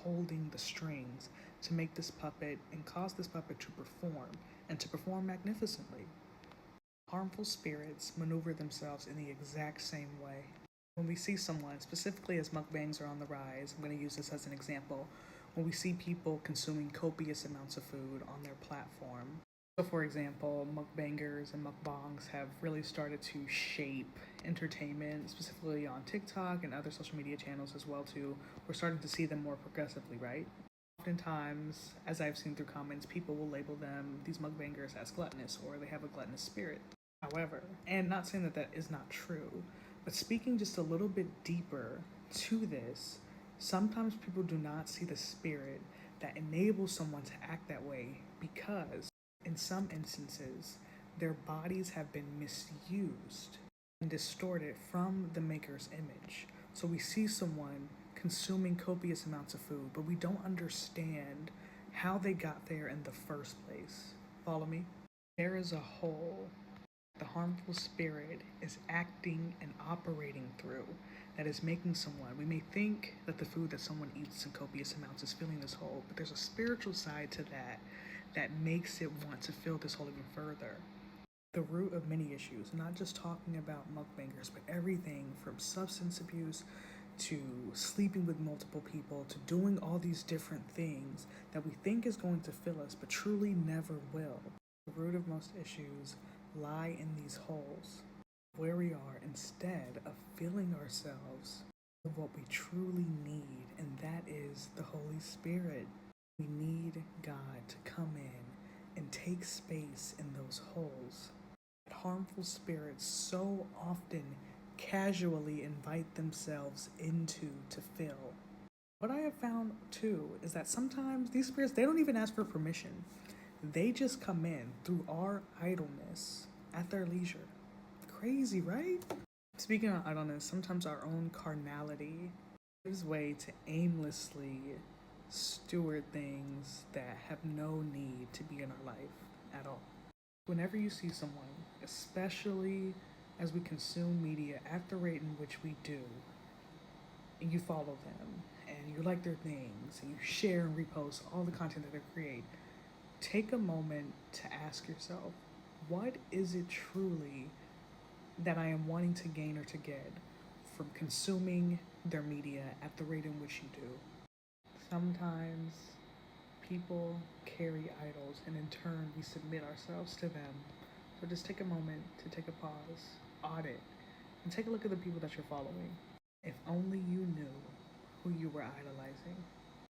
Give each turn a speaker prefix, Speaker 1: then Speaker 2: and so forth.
Speaker 1: holding the strings to make this puppet and cause this puppet to perform, and to perform magnificently. Harmful spirits maneuver themselves in the exact same way. When we see someone, specifically as mukbangs are on the rise, I'm going to use this as an example, when we see people consuming copious amounts of food on their platform. So, for example, mukbangers and mukbangs have really started to shape entertainment, specifically on TikTok and other social media channels as well too. We're starting to see them more progressively, right? Oftentimes, as I've seen through comments, people will label them, these mukbangers, as gluttonous, or they have a gluttonous spirit. However, and not saying that that is not true, but speaking just a little bit deeper to this, sometimes people do not see the spirit that enables someone to act that way because, in some instances, their bodies have been misused and distorted from the maker's image. So we see someone consuming copious amounts of food, but we don't understand how they got there in the first place. Follow me? There is a hole the harmful spirit is acting and operating through that is making someone. We may think that the food that someone eats in copious amounts is filling this hole, but there's a spiritual side to that that makes it want to fill this hole even further. The root of many issues, not just talking about mukbangers, but everything from substance abuse to sleeping with multiple people to doing all these different things that we think is going to fill us, but truly never will. The root of most issues lie in these holes where we are, instead of filling ourselves with what we truly need, and that is the Holy Spirit. We need God to come in and take space in those holes that harmful spirits so often casually invite themselves into to fill. What I have found too is that sometimes these spirits, they don't even ask for permission. They just come in through our idleness at their leisure. Crazy, right? Speaking of idleness, sometimes our own carnality gives way to aimlessly steward things that have no need to be in our life at all. Whenever you see someone, especially as we consume media at the rate in which we do, and you follow them, and you like their things, and you share and repost all the content that they create, take a moment to ask yourself, what is it truly that I am wanting to gain or to get from consuming their media at the rate in which you do? Sometimes people carry idols, and in turn, we submit ourselves to them. So just take a moment to take a pause, audit, and take a look at the people that you're following. If only you knew who you were idolizing.